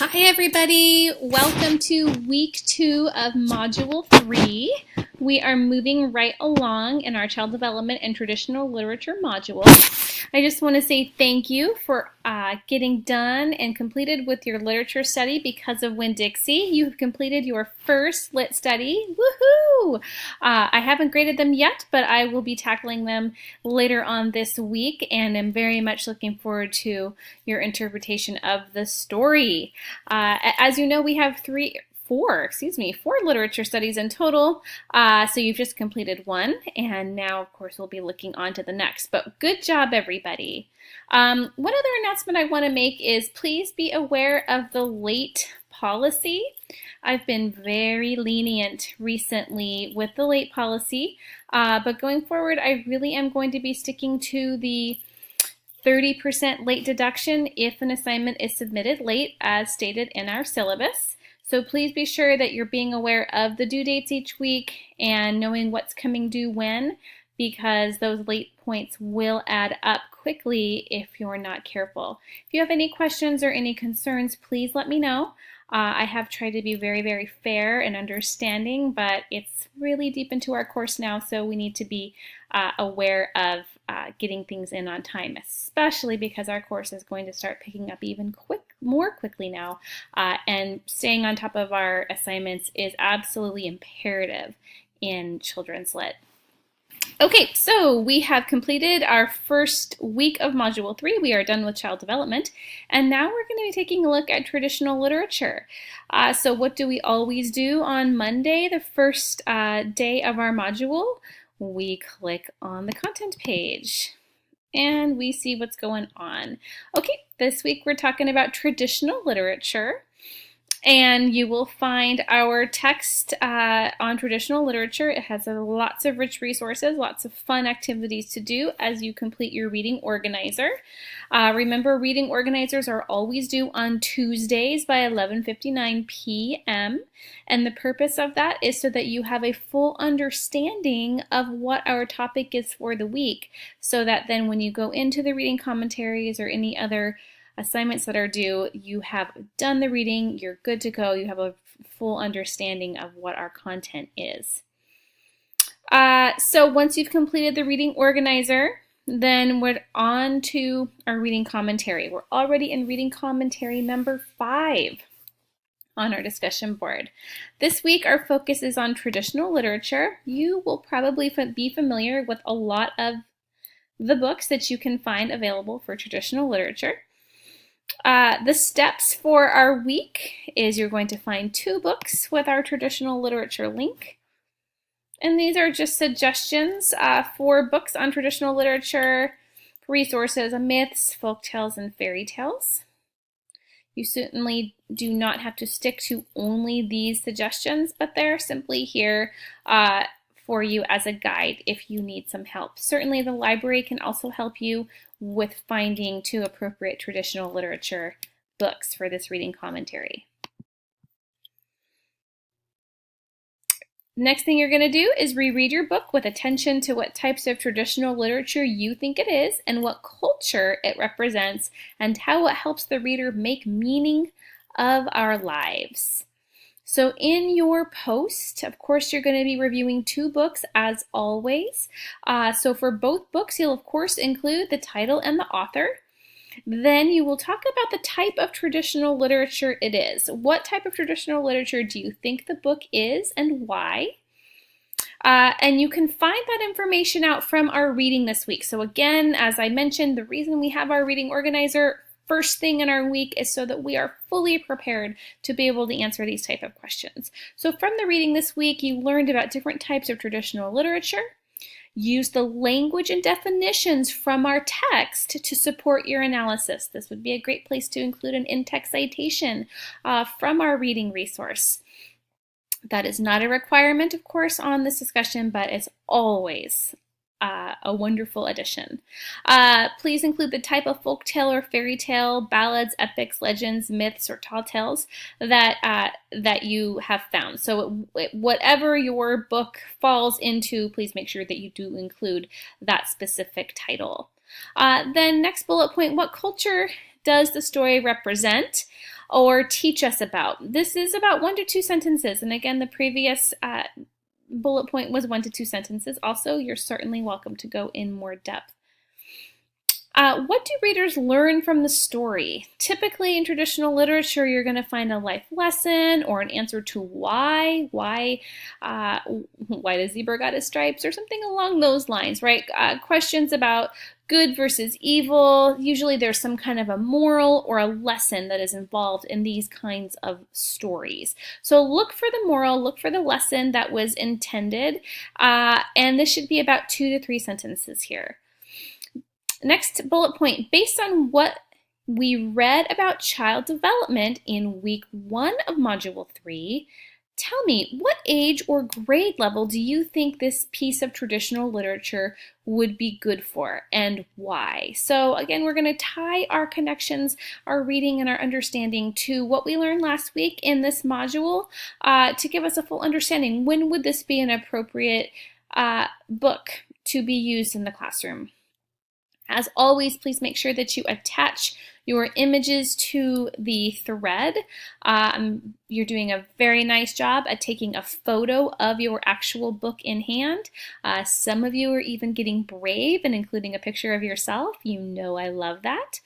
Hi everybody, welcome to week 2 of module 3. We are moving right along in our child development and traditional literature module. I just want to say thank you for getting done and completed with your literature study because of Winn-Dixie. You have completed your first lit study. Woohoo! I haven't graded them yet, but I will be tackling them later on this week, and I'm very much looking forward to your interpretation of the story. As you know, we have four literature studies in total. So you've just completed one, and now, of course, we'll be looking on to the next. But good job, everybody. One other announcement I want to make is please be aware of the late policy. I've been very lenient recently with the late policy, but going forward, I really am going to be sticking to the 30% late deduction if an assignment is submitted late, as stated in our syllabus. So please be sure that you're being aware of the due dates each week and knowing what's coming due when, because those late points will add up quickly if you're not careful. If you have any questions or any concerns, please let me know. I have tried to be very, very fair and understanding, but it's really deep into our course now, so we need to be aware of getting things in on time, especially because our course is going to start picking up even more quickly now, and staying on top of our assignments is absolutely imperative in Children's Lit. Okay, so we have completed our first week of Module 3. We are done with child development, and now we're going to be taking a look at traditional literature. So what do we always do on Monday, the first day of our module? We click on the content page and we see what's going on. Okay, this week we're talking about traditional literature. And you will find our text on traditional literature. It has lots of rich resources, lots of fun activities to do as you complete your reading organizer. Remember, reading organizers are always due on Tuesdays by 11:59 p.m. And the purpose of that is so that you have a full understanding of what our topic is for the week, so that then when you go into the reading commentaries or any other assignments that are due, you have done the reading, you're good to go, you have a full understanding of what our content is. So once you've completed the reading organizer, then we're on to our reading commentary. We're already in reading commentary number 5 on our discussion board. This week our focus is on traditional literature. You will probably be familiar with a lot of the books that you can find available for traditional literature. The steps for our week is you're going to find 2 books with our traditional literature link. And these are just suggestions for books on traditional literature, resources on myths, folk tales, and fairy tales. You certainly do not have to stick to only these suggestions, but they're simply here for you as a guide if you need some help. Certainly the library can also help you with finding 2 appropriate traditional literature books for this reading commentary. Next thing you're going to do is reread your book with attention to what types of traditional literature you think it is and what culture it represents and how it helps the reader make meaning of our lives. So in your post, of course, you're going to be reviewing 2 books as always. So for both books, you'll of course include the title and the author. Then you will talk about the type of traditional literature it is. What type of traditional literature do you think the book is and why? And you can find that information out from our reading this week. So again, as I mentioned, the reason we have our reading organizer first thing in our week is so that we are fully prepared to be able to answer these type of questions. So from the reading this week, you learned about different types of traditional literature. Use the language and definitions from our text to support your analysis. This would be a great place to include an in-text citation from our reading resource. That is not a requirement, of course, on this discussion, but it's always a wonderful addition. Please include the type of folk tale or fairy tale, ballads, epics, legends, myths, or tall tales that you have found. So whatever your book falls into, please make sure that you do include that specific title. Then next bullet point, what culture does the story represent or teach us about? This is about 1 to 2 sentences. And again, the previous bullet point was 1 to 2 sentences. Also, you're certainly welcome to go in more depth. What do readers learn from the story? Typically in traditional literature, you're going to find a life lesson or an answer to why the zebra got his stripes or something along those lines, right? Questions about good versus evil. Usually there's some kind of a moral or a lesson that is involved in these kinds of stories. So look for the moral, look for the lesson that was intended, and this should be about 2 to 3 sentences here. Next bullet point, based on what we read about child development in week 1 of Module 3, tell me, what age or grade level do you think this piece of traditional literature would be good for and why? So again, we're going to tie our connections, our reading, and our understanding to what we learned last week in this module to give us a full understanding. When would this be an appropriate book to be used in the classroom? As always, please make sure that you attach your images to the thread. You're doing a very nice job at taking a photo of your actual book in hand. Some of you are even getting brave and including a picture of yourself. You know I love that.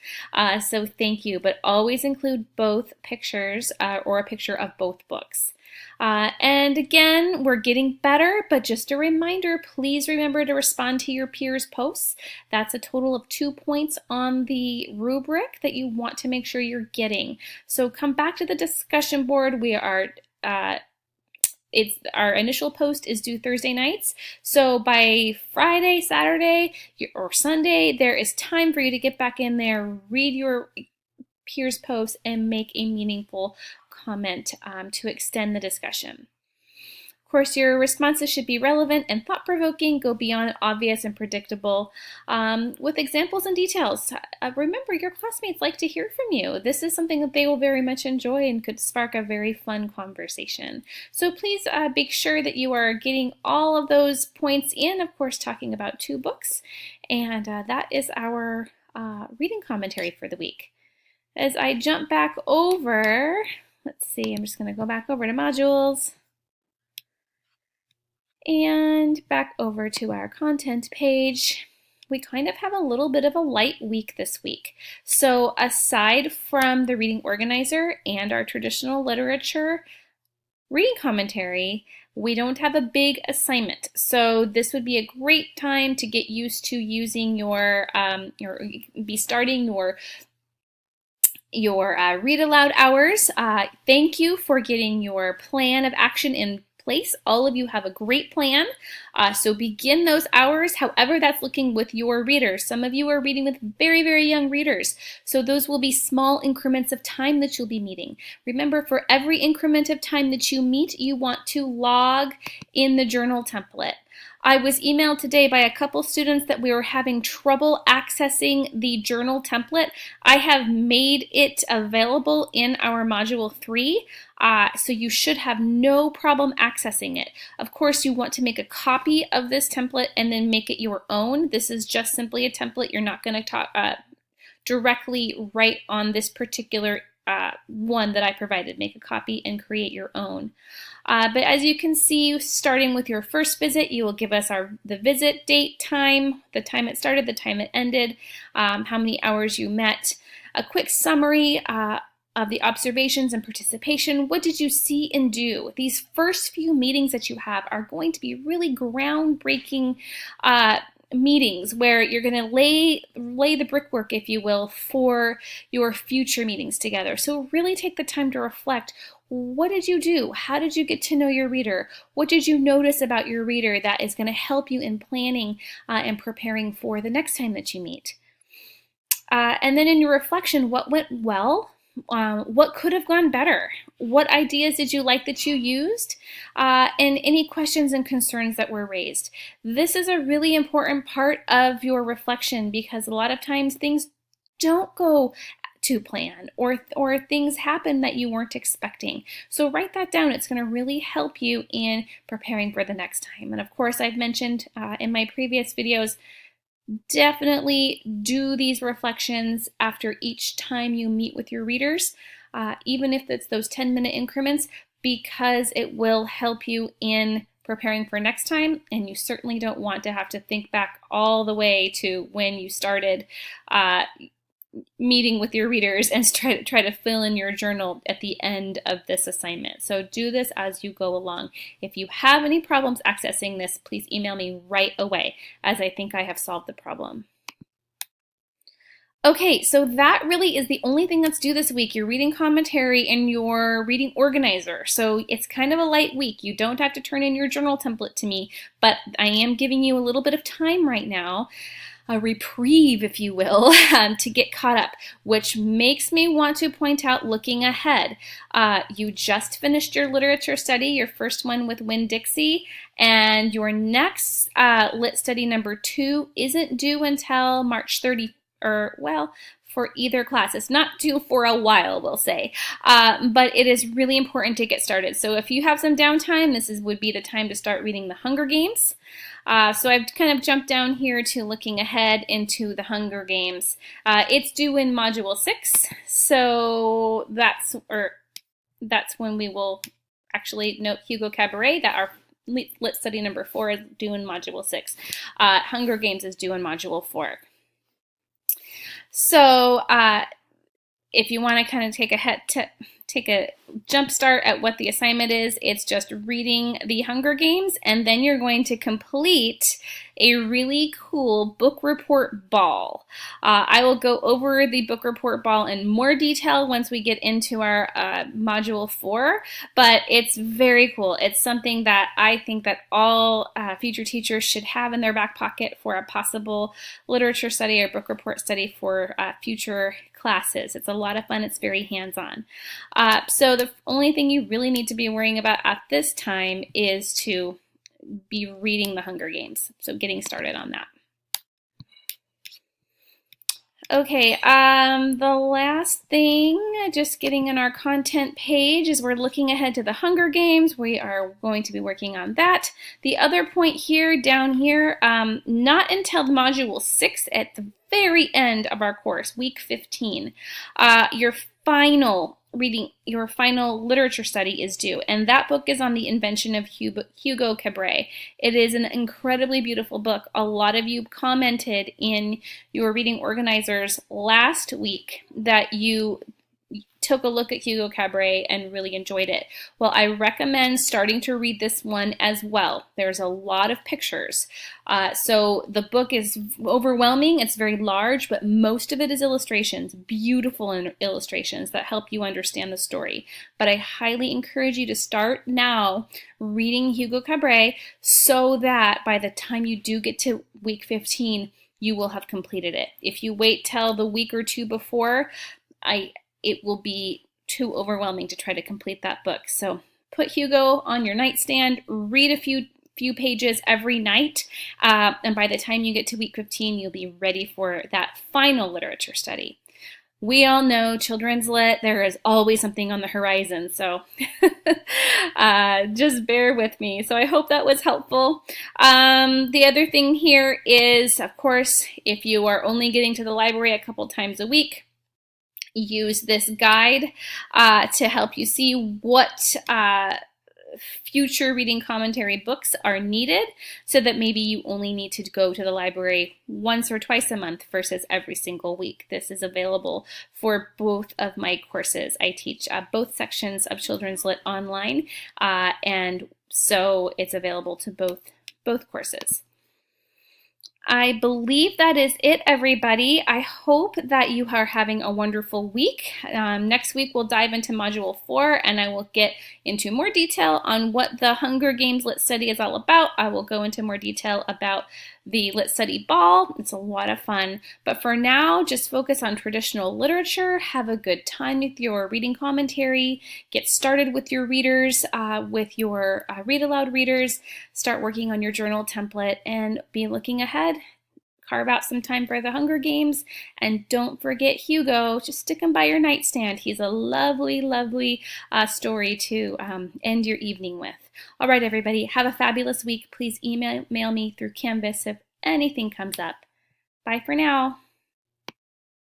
So thank you, but always include both pictures or a picture of both books. And again, we're getting better, but just a reminder, please remember to respond to your peers' posts. That's a total of 2 points on the rubric that you want to make sure you're getting. So come back to the discussion board. We are our initial post is due Thursday nights. So by Friday, Saturday, or Sunday, there is time for you to get back in there, read your peers' posts, and make a meaningful comment to extend the discussion. Of course, your responses should be relevant and thought-provoking, go beyond obvious and predictable with examples and details. Remember, your classmates like to hear from you. This is something that they will very much enjoy and could spark a very fun conversation. So please make sure that you are getting all of those points in, of course, talking about 2 books. And that is our reading commentary for the week. As I jump back over, let's see, I'm just going to go back over to modules and back over to our content page. We kind of have a little bit of a light week this week. So aside from the reading organizer and our traditional literature reading commentary, we don't have a big assignment. So this would be a great time to get used to using your starting your read aloud hours. Thank you for getting your plan of action in place. All of you have a great plan. So begin those hours, however that's looking with your readers. Some of you are reading with very, very young readers. So those will be small increments of time that you'll be meeting. Remember, for every increment of time that you meet, you want to log in the journal template. I was emailed today by a couple students that we were having trouble accessing the journal template. I have made it available in our Module 3, so you should have no problem accessing it. Of course, you want to make a copy of this template and then make it your own. This is just simply a template. You're not going to directly write on this particular one that I provided. Make a copy and create your own. But as you can see, starting with your first visit, you will give us the visit date, time, the time it started, the time it ended, how many hours you met, a quick summary of the observations and participation. What did you see and do? These first few meetings that you have are going to be really groundbreaking meetings where you're going to lay the brickwork, if you will, for your future meetings together. So really take the time to reflect. What did you do? How did you get to know your reader? What did you notice about your reader that is going to help you in planning and preparing for the next time that you meet? And then in your reflection, what went well? What could have gone better? What ideas did you like that you used? And any questions and concerns that were raised. This is a really important part of your reflection because a lot of times things don't go to plan or things happen that you weren't expecting. So write that down. It's going to really help you in preparing for the next time. And of course, I've mentioned in my previous videos, Definitely do these reflections after each time you meet with your readers, even if it's those 10-minute increments, because it will help you in preparing for next time, and you certainly don't want to have to think back all the way to when you started meeting with your readers and try to fill in your journal at the end of this assignment. So do this as you go along. If you have any problems accessing this, please email me right away, as I think I have solved the problem. Okay, so that really is the only thing that's due this week, your reading commentary and your reading organizer. So it's kind of a light week. You don't have to turn in your journal template to me, but I am giving you a little bit of time right now, a reprieve, if you will, to get caught up, which makes me want to point out, looking ahead, you just finished your literature study, your first one with Winn-Dixie, and your next lit study number 2 isn't due until March 30th. For either class. It's not due for a while, we'll say, but it is really important to get started. So if you have some downtime, would be the time to start reading The Hunger Games. So I've kind of jumped down here to looking ahead into The Hunger Games. It's due in Module 6, so that's when we will actually note Hugo Cabaret, that our lit study number 4 is due in Module 6. Hunger Games is due in Module 4. So if you want to kind of take a jump start at what the assignment is, it's just reading The Hunger Games, and then you're going to complete a really cool book report ball. I will go over the book report ball in more detail once we get into our Module 4, but it's very cool. It's something that I think that all future teachers should have in their back pocket for a possible literature study or book report study for future classes. It's a lot of fun. It's very hands-on. So the only thing you really need to be worrying about at this time is to be reading The Hunger Games. So getting started on that. Okay, the last thing, just getting on our content page, is we're looking ahead to The Hunger Games. We are going to be working on that. The other point here, down here, not until the Module 6 at the very end of our course, week 15, your final literature study is due, and that book is on the invention of Hugo Cabret. It is an incredibly beautiful book. A lot of you commented in your reading organizers last week that you took a look at Hugo Cabret and really enjoyed it. Well, I recommend starting to read this one as well. There's a lot of pictures. So the book is overwhelming. It's very large, but most of it is illustrations, beautiful illustrations that help you understand the story. But I highly encourage you to start now reading Hugo Cabret so that by the time you do get to week 15, you will have completed it. If you wait till the week or two before, it will be too overwhelming to try to complete that book. So put Hugo on your nightstand, read a few pages every night, and by the time you get to week 15, you'll be ready for that final literature study. We all know children's lit, there is always something on the horizon, so just bear with me. So I hope that was helpful. The other thing here is, of course, if you are only getting to the library a couple times a week, use this guide to help you see what future reading commentary books are needed, so that maybe you only need to go to the library once or twice a month versus every single week. This is available for both of my courses. I teach both sections of Children's Lit online, and so it's available to both courses. I believe that is it, everybody. I hope that you are having a wonderful week. Next week, we'll dive into Module 4, and I will get into more detail on what the Hunger Games Lit Study is all about. I will go into more detail about the Lit Study Ball. It's a lot of fun. But for now, just focus on traditional literature. Have a good time with your reading commentary. Get started with your readers, with your read aloud readers. Start working on your journal template and be looking ahead. Carve out some time for the Hunger Games, and don't forget Hugo. Just stick him by your nightstand. He's a lovely, lovely story to end your evening with. All right, everybody, have a fabulous week. Please email me through Canvas if anything comes up. Bye for now.